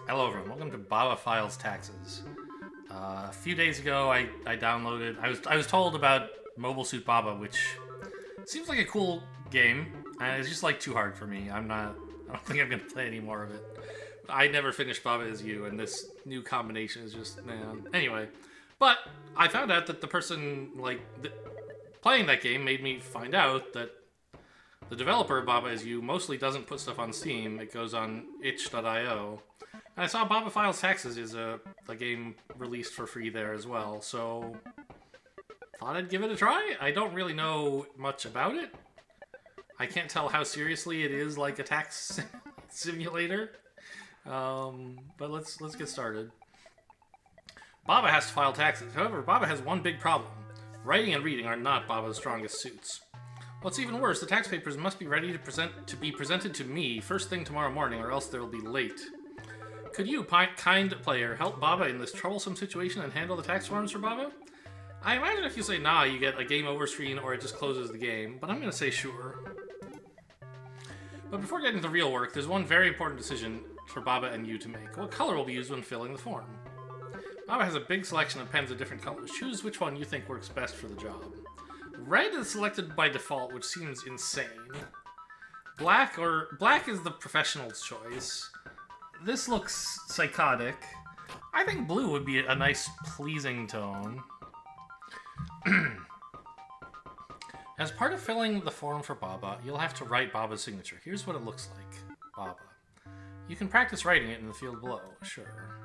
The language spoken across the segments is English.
Hello everyone, welcome to Baba Files Taxes. A few days ago, I downloaded. I was told about Mobile Suit Baba, which seems like a cool game, and it's just like too hard for me. I don't think I'm gonna play any more of it. I never finished Baba Is You, and this new combination is just man. Anyway, but I found out that the person playing that game made me find out that the developer of Baba Is You mostly doesn't put stuff on Steam. It goes on itch.io. And I saw Baba Files Taxes is a game released for free there as well, so thought I'd give it a try. I don't really know much about it. I can't tell how seriously it is like a tax simulator. But let's get started. Baba has to file taxes. However, Baba has one big problem. Writing and reading are not Baba's strongest suits. What's even worse, the tax papers must be ready to be presented to me first thing tomorrow morning, or else they'll be late. Could you, kind player, help Baba in this troublesome situation and handle the tax forms for Baba? I imagine if you say nah, you get a game over screen or it just closes the game, but I'm going to say sure. But before getting to the real work, there's one very important decision for Baba and you to make. What color will be used when filling the form? Baba has a big selection of pens of different colors. Choose which one you think works best for the job. Red is selected by default, which seems insane. Black is the professional's choice. This looks psychotic. I think blue would be a nice, pleasing tone. As part of filling the form for Baba, you'll have to write Baba's signature. Here's what it looks like. Baba. You can practice writing it in the field below. Sure.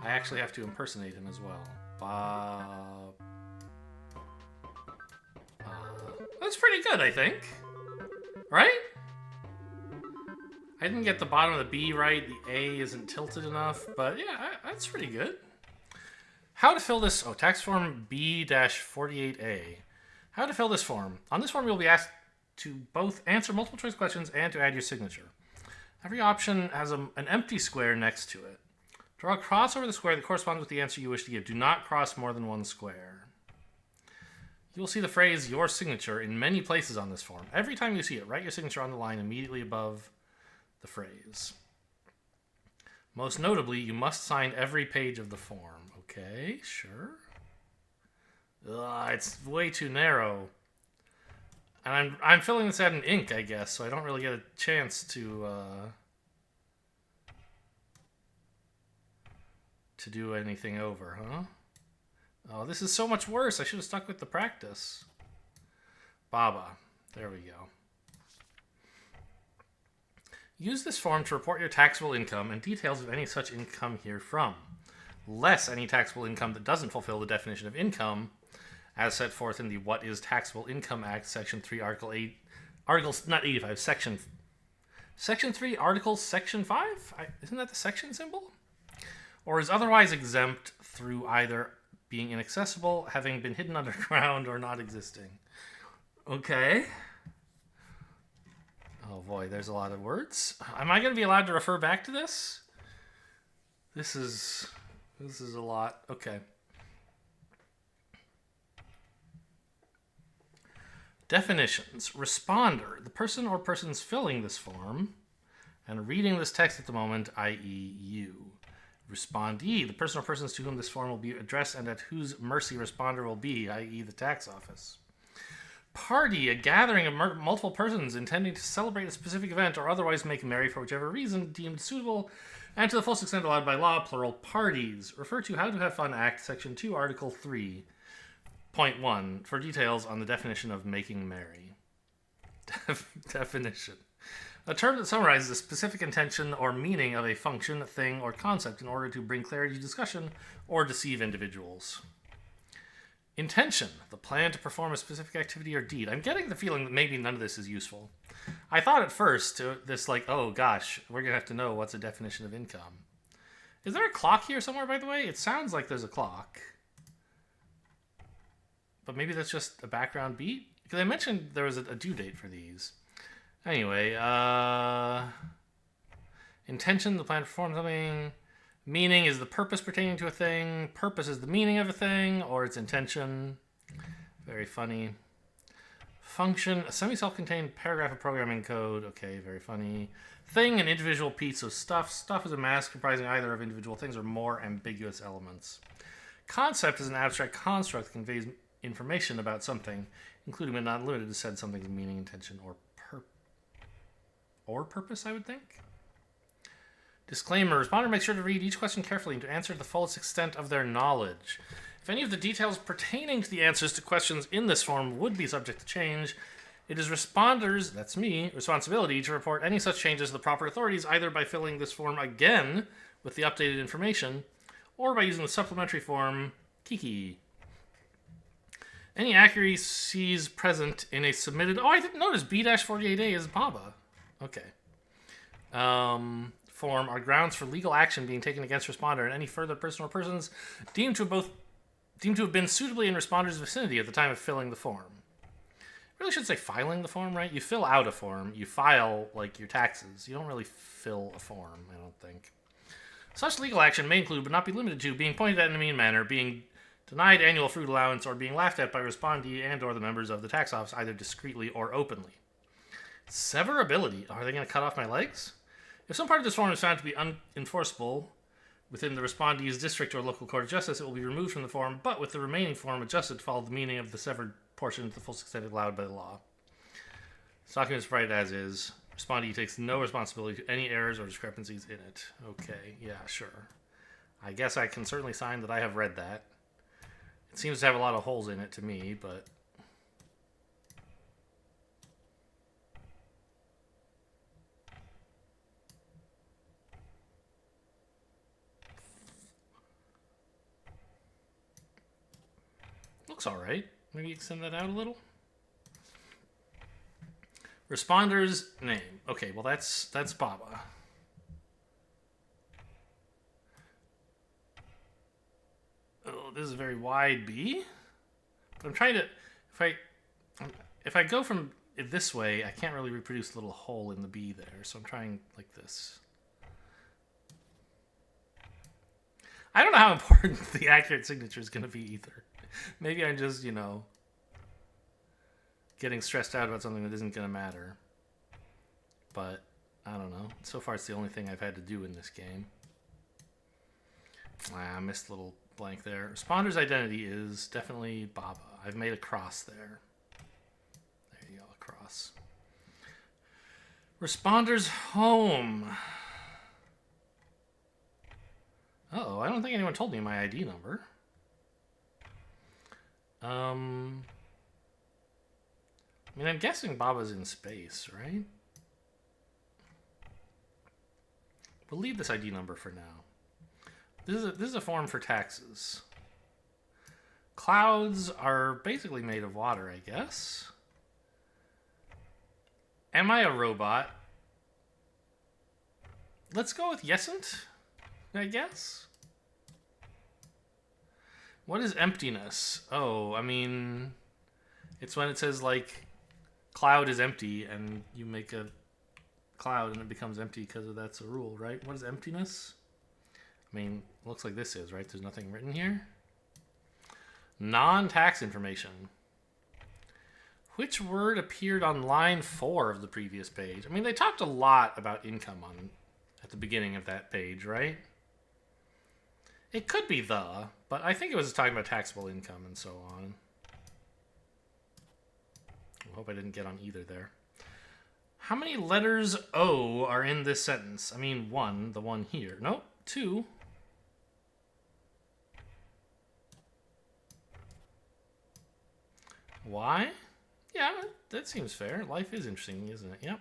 I actually have to impersonate him as well. That's pretty good, I think. Right? I didn't get the bottom of the B right. The A isn't tilted enough, but yeah, that's pretty good. How to fill this? Oh, tax form B-48A. How to fill this form. On this form, you'll be asked to both answer multiple choice questions and to add your signature. Every option has an empty square next to it. Draw a cross over the square that corresponds with the answer you wish to give. Do not cross more than one square. You will see the phrase your signature in many places on this form. Every time you see it, write your signature on the line immediately above the phrase. Most notably, you must sign every page of the form. Okay, sure. It's way too narrow. And I'm filling this out in ink, I guess, so I don't really get a chance to do anything over, huh? Oh, this is so much worse. I should have stuck with the practice. Baba. There we go. Use this form to report your taxable income and details of any such income herefrom, less any taxable income that doesn't fulfill the definition of income as set forth in the What is Taxable Income Act, Section 3, Article 8, Articles, not 85, Section 3, Article Section 5? Isn't that the section symbol? Or is otherwise exempt through either being inaccessible, having been hidden underground, or not existing. Okay. Oh boy, there's a lot of words. Am I going to be allowed to refer back to this? This is a lot. Okay. Definitions. Responder, the person or persons filling this form and reading this text at the moment, i.e. you. Respondee, the person or persons to whom this form will be addressed and at whose mercy responder will be, i.e. the tax office. Party, a gathering of multiple persons intending to celebrate a specific event or otherwise make merry for whichever reason deemed suitable, and to the fullest extent allowed by law, plural parties. Refer to How to Have Fun Act, Section 2, Article 3.1 for details on the definition of making merry. Definition. A term that summarizes the specific intention or meaning of a function, thing, or concept in order to bring clarity to discussion or deceive individuals. Intention, the plan to perform a specific activity or deed. I'm getting the feeling that maybe none of this is useful. I thought at first, oh gosh, we're going to have to know what's a definition of income. Is there a clock here somewhere, by the way? It sounds like there's a clock. But maybe that's just a background beat? Because I mentioned there was a due date for these. Anyway, intention, the plan to perform something. Meaning is the purpose pertaining to a thing. Purpose is the meaning of a thing or its intention. Very funny. Function, a semi-self-contained paragraph of programming code. Okay, very funny. Thing, an individual piece of stuff. Stuff is a mass comprising either of individual things or more ambiguous elements. Concept is an abstract construct that conveys information about something, including but not limited to said something's meaning, intention, or purpose, I would think. Disclaimer. Responder makes sure to read each question carefully and to answer to the fullest extent of their knowledge. If any of the details pertaining to the answers to questions in this form would be subject to change, it is responders, that's me, responsibility to report any such changes to the proper authorities either by filling this form again with the updated information or by using the supplementary form Kiki. Any accuracies present in a submitted... Oh, I didn't notice B-48A is Baba. Okay. Form are grounds for legal action being taken against responder and any further person or persons deemed to have been suitably in responder's vicinity at the time of filling the form. I really should say filing the form, right? You fill out a form. You file, like, your taxes. You don't really fill a form, I don't think. Such legal action may include, but not be limited to, being pointed at in a mean manner, being denied annual fruit allowance, or being laughed at by respondee and or the members of the tax office, either discreetly or openly. Severability. Are they going to cut off my legs? If some part of this form is found to be unenforceable within the respondee's district or local court of justice, it will be removed from the form, but with the remaining form adjusted to follow the meaning of the severed portion to the full extent allowed by the law. This document is provided as is. Respondee takes no responsibility to any errors or discrepancies in it. Okay, yeah, sure. I guess I can certainly sign that I have read that. It seems to have a lot of holes in it to me, but... looks alright. Maybe extend that out a little. Responder's name. Okay, well that's Baba. Oh, this is a very wide B. But I'm trying to... If I go from it this way, I can't really reproduce a little hole in the B there. So I'm trying like this. I don't know how important the accurate signature is going to be either. Maybe I'm just, you know, getting stressed out about something that isn't going to matter. But, I don't know. So far, it's the only thing I've had to do in this game. I missed a little blank there. Responder's identity is definitely Baba. I've made a cross there. There you go, a cross. Responder's home. Uh-oh, I don't think anyone told me my ID number. I mean, I'm guessing Baba's in space, right? We'll leave this ID number for now. This is a form for taxes. Clouds are basically made of water, I guess. Am I a robot? Let's go with yesn't, I guess. What is emptiness? Oh, I mean, it's when it says, like, cloud is empty, and you make a cloud and it becomes empty because that's a rule, right? What is emptiness? I mean, looks like this is, right? There's nothing written here. Non-tax information. Which word appeared on line 4 of the previous page? I mean, they talked a lot about income at the beginning of that page, right? It could be the, but I think it was talking about taxable income and so on. I hope I didn't get on either there. How many letters O are in this sentence? I mean, 1, the one here. Nope, 2. Why? Yeah, that seems fair. Life is interesting, isn't it? Yep.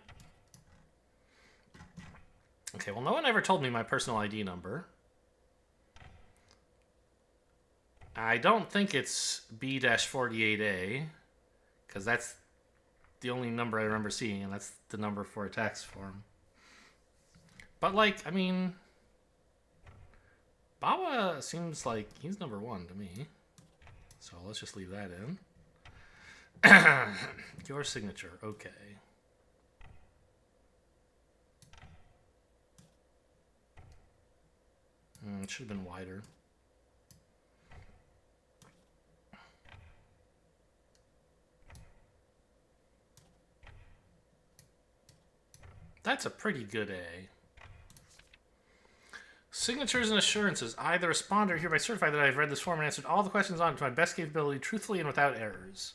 Okay, well, no one ever told me my personal ID number. I don't think it's B-48A, because that's the only number I remember seeing, and that's the number for a tax form. But, like, I mean, Baba seems like he's number 1 to me. So let's just leave that in. Your signature, okay. It should have been wider. That's a pretty good A. Signatures and assurances. I, the responder, hereby certify that I have read this form and answered all the questions on it to my best capability, truthfully and without errors.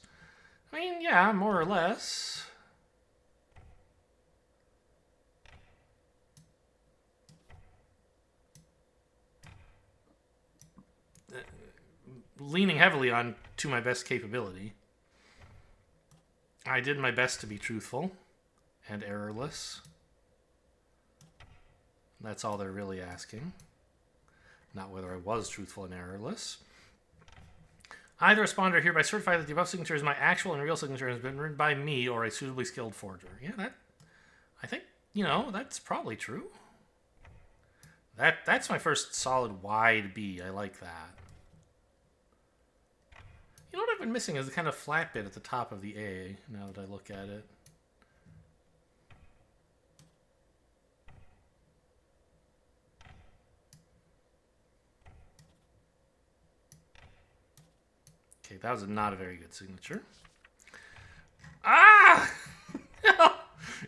I mean, yeah, more or less. Leaning heavily on to my best capability. I did my best to be truthful and errorless. That's all they're really asking. Not whether I was truthful and errorless. I, the responder, hereby certify that the above signature is my actual and real signature and has been written by me or a suitably skilled forger. Yeah, I think, that's probably true. That's my first solid wide B. I like that. You know what I've been missing is the kind of flat bit at the top of the A, now that I look at it. Okay, that was not a very good signature. Ah! No!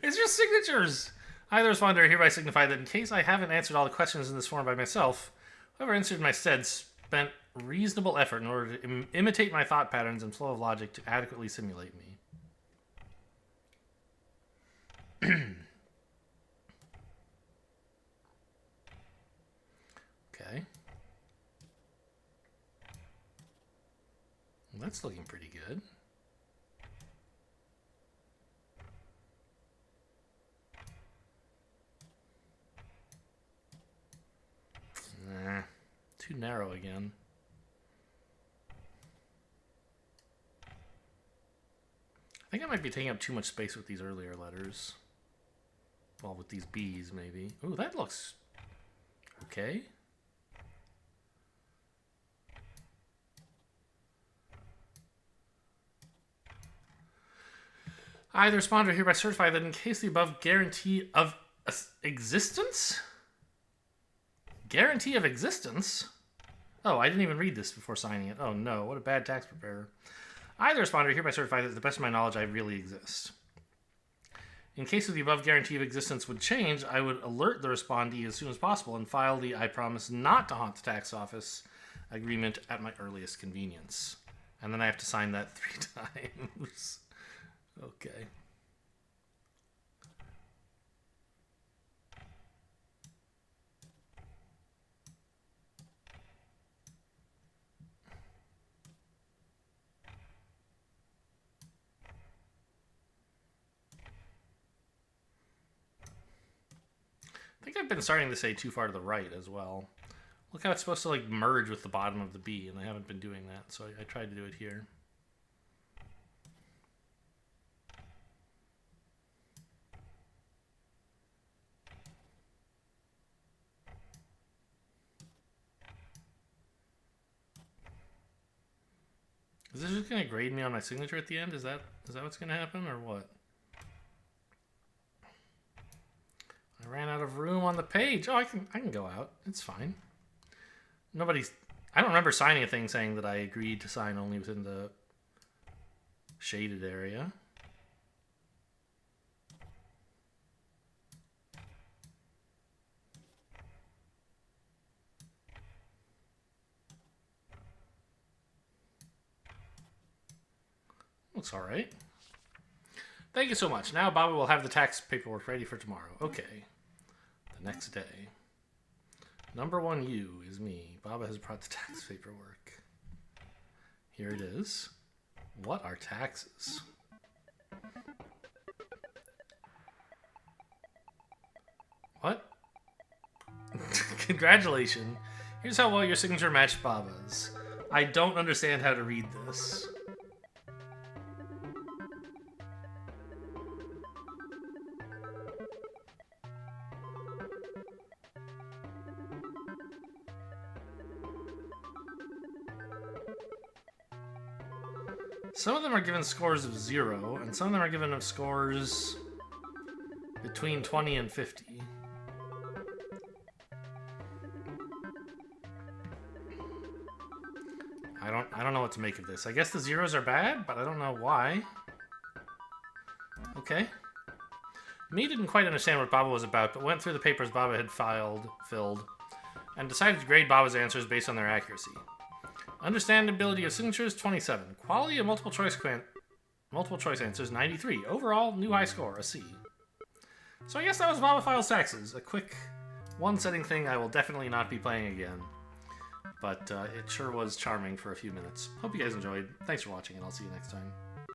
It's your signatures! I, the responder, hereby signify that in case I haven't answered all the questions in this form by myself, whoever answered my stead spent reasonable effort in order to imitate my thought patterns and flow of logic to adequately simulate me. Okay. Well, that's looking pretty good. Nah, too narrow again. I think I might be taking up too much space with these earlier letters. Well, with these B's, maybe. Ooh, that looks okay. I, the responder, hereby certify that in case the above guarantee of existence? Guarantee of existence? Oh, I didn't even read this before signing it. Oh no, what a bad tax preparer. I, the responder, hereby certify that to the best of my knowledge I really exist. In case of the above guarantee of existence would change, I would alert the respondee as soon as possible and file the I promise not to haunt the tax office agreement at my earliest convenience. And then I have to sign that 3 times. Okay. I think I've been starting to say too far to the right as well. Look how it's supposed to like merge with the bottom of the B, and I haven't been doing that, so I tried to do it here. Is this just going to grade me on my signature at the end? Is that what's going to happen, or what? I ran out of room on the page. Oh, I can go out. It's fine. I don't remember signing a thing saying that I agreed to sign only within the shaded area. Looks all right. Thank you so much. Now Baba will have the tax paperwork ready for tomorrow. Okay. The next day. Number 1U is me. Baba has brought the tax paperwork. Here it is. What are taxes? What? Congratulations. Here's how well your signature matched Baba's. I don't understand how to read this. Some of them are given scores of 0, and some of them are given scores between 20 and 50. I don't know what to make of this. I guess the zeros are bad, but I don't know why. Okay. Me didn't quite understand what Baba was about, but went through the papers Baba had filled, and decided to grade Baba's answers based on their accuracy. Understandability of signatures, 27. Quality of multiple choice answers, 93. Overall, new high score, a C. So I guess that was Baba Files Taxes. A quick one-setting thing I will definitely not be playing again. But it sure was charming for a few minutes. Hope you guys enjoyed. Thanks for watching, and I'll see you next time.